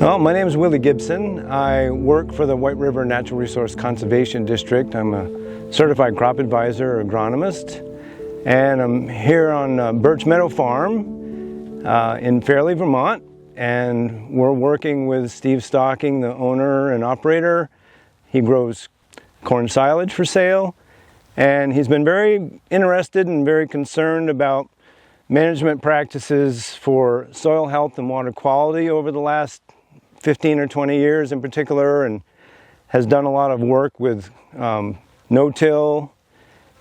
Well, my name is Willie Gibson. I work for the White River Natural Resource Conservation District. I'm a certified crop advisor, agronomist, and I'm here on Birch Meadow Farm in Fairleigh, Vermont, and we're working with Steve Stocking, the owner and operator. He grows corn silage for sale, and he's been very interested and very concerned about management practices for soil health and water quality over the last 15 or 20 years in particular, and has done a lot of work with no-till,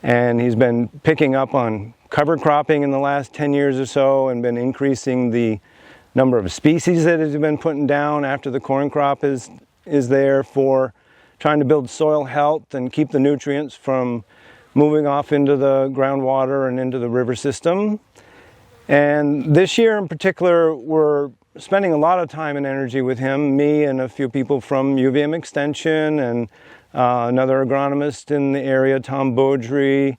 and he's been picking up on cover cropping in the last 10 years or so and been increasing the number of species that has been putting down after the corn crop is there, for trying to build soil health and keep the nutrients from moving off into the groundwater and into the river system. And this year in particular, we're spending a lot of time and energy with him, me and a few people from UVM Extension and another agronomist in the area, Tom Beaudry.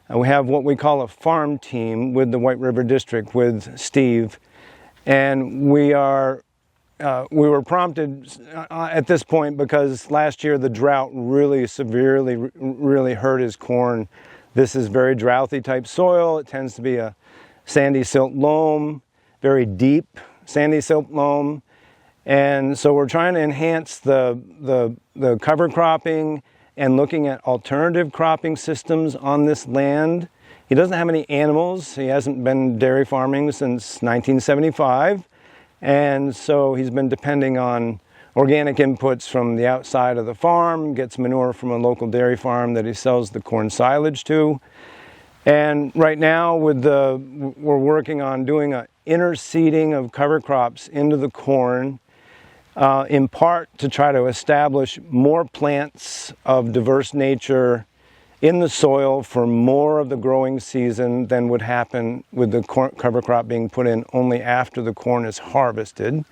We have what we call a farm team with the White River District with Steve. And we were prompted at this point because last year the drought really severely hurt his corn. This is very drouthy type soil. It tends to be a sandy silt loam, very deep sandy silt loam, and so we're trying to enhance the cover cropping and looking at alternative cropping systems on this land. He doesn't have any animals. He hasn't been dairy farming since 1975, and so he's been depending on organic inputs from the outside of the farm, gets manure from a local dairy farm that he sells the corn silage to. And right now we're working on doing an interseeding of cover crops into the corn, in part to try to establish more plants of diverse nature in the soil for more of the growing season than would happen with the cover crop being put in only after the corn is harvested.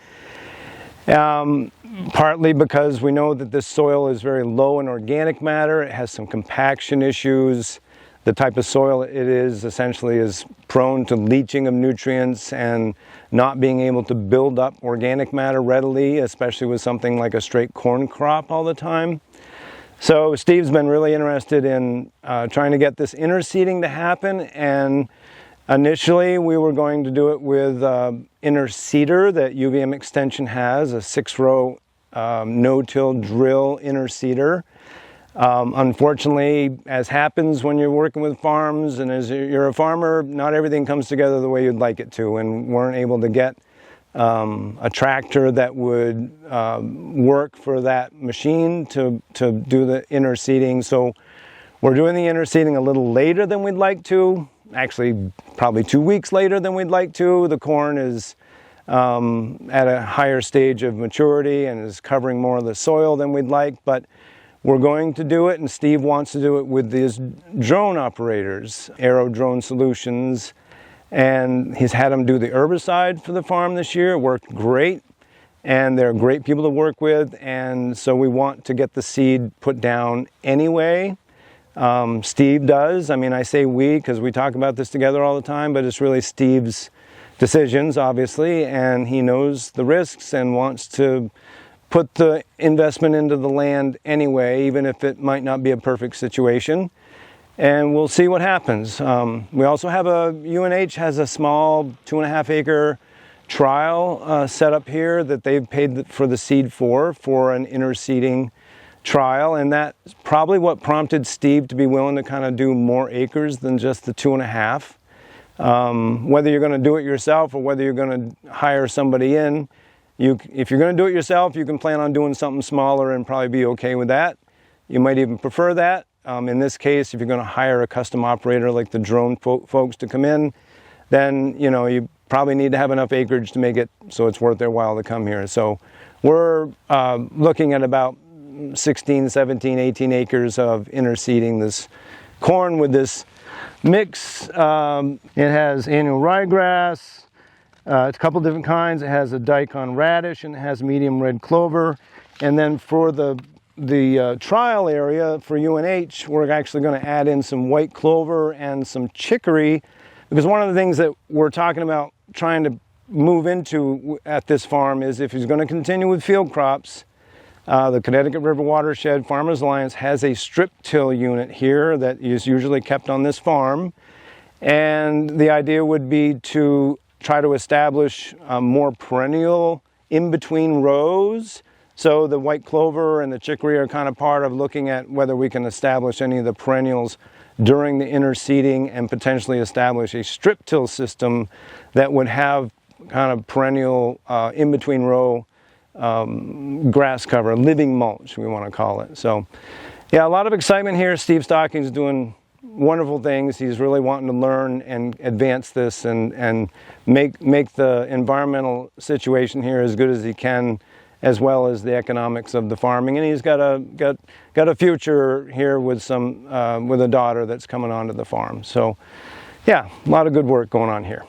Partly because we know that this soil is very low in organic matter. It has some compaction issues. The type of soil it is essentially is prone to leaching of nutrients and not being able to build up organic matter readily, especially with something like a straight corn crop all the time. So Steve's been really interested in trying to get this interseeding to happen, and initially we were going to do it with Interseeder that UVM Extension has, a 6-row no-till drill interseeder. Unfortunately, as happens when you're working with farms and as you're a farmer, not everything comes together the way you'd like it to, and weren't able to get a tractor that would work for that machine to do the interseeding. So we're doing the interseeding a little later than we'd like to, actually probably 2 weeks later than we'd like to. The corn is at a higher stage of maturity and is covering more of the soil than we'd like, but we're going to do it, and Steve wants to do it with these drone operators, Aero Drone Solutions, and he's had them do the herbicide for the farm this year. It worked great, and they're great people to work with, and so we want to get the seed put down anyway. Steve does. I mean, I say we because we talk about this together all the time, but it's really Steve's decisions, obviously, and he knows the risks and wants to put the investment into the land anyway, even if it might not be a perfect situation. And we'll see what happens. We also have UNH has a small 2.5 acre trial set up here that they've paid for the seed for an interseeding trial, and that's probably what prompted Steve to be willing to kind of do more acres than just the 2.5. Whether you're going to do it yourself or whether you're going to hire somebody in, if you're going to do it yourself, you can plan on doing something smaller and probably be okay with that. You might even prefer that. In this case, if you're going to hire a custom operator like the drone folks to come in, then you probably need to have enough acreage to make it so it's worth their while to come here. So we're looking at about 16, 17, 18 acres of interseeding this corn with this mix. It has annual ryegrass, it's a couple different kinds. It has a daikon radish and it has medium red clover. And then for the trial area for UNH, we're actually going to add in some white clover and some chicory, because one of the things that we're talking about trying to move into at this farm is if he's going to continue with field crops, the Connecticut River Watershed Farmers Alliance has a strip till unit here that is usually kept on this farm, and the idea would be to try to establish more perennial in between rows. So the white clover and the chicory are kind of part of looking at whether we can establish any of the perennials during the interseeding and potentially establish a strip till system that would have kind of perennial in between row grass cover, living mulch we want to call it. So yeah, a lot of excitement here. Steve Stocking's doing wonderful things. He's really wanting to learn and advance this and make the environmental situation here as good as he can, as well as the economics of the farming. And he's got a future here with with a daughter that's coming onto the farm. So yeah, a lot of good work going on here.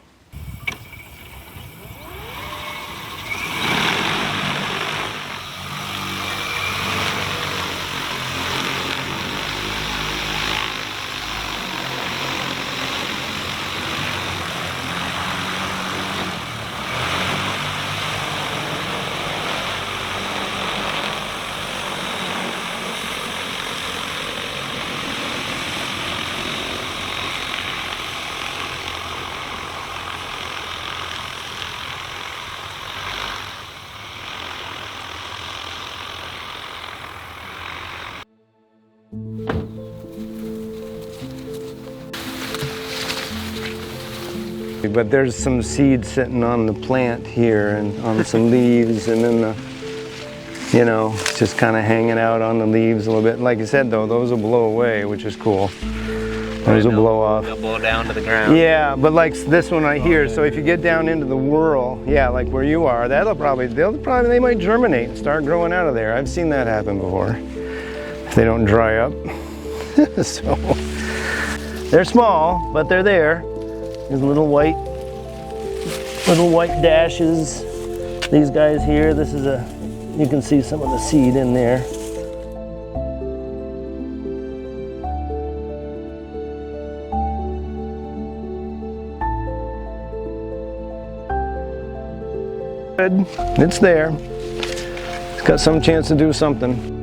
But there's some seed sitting on the plant here and on some leaves, and then it's just kind of hanging out on the leaves a little bit. Like I said though, those will blow away, which is cool. Those will blow off. They'll blow down to the ground. Yeah, but like this one right here, so if you get down into the whirl, yeah, like where you are, they might germinate and start growing out of there. I've seen that happen before, if they don't dry up. So they're small, but they're there. There's little white dashes. These guys here, you can see some of the seed in there. Good, it's there. It's got some chance to do something.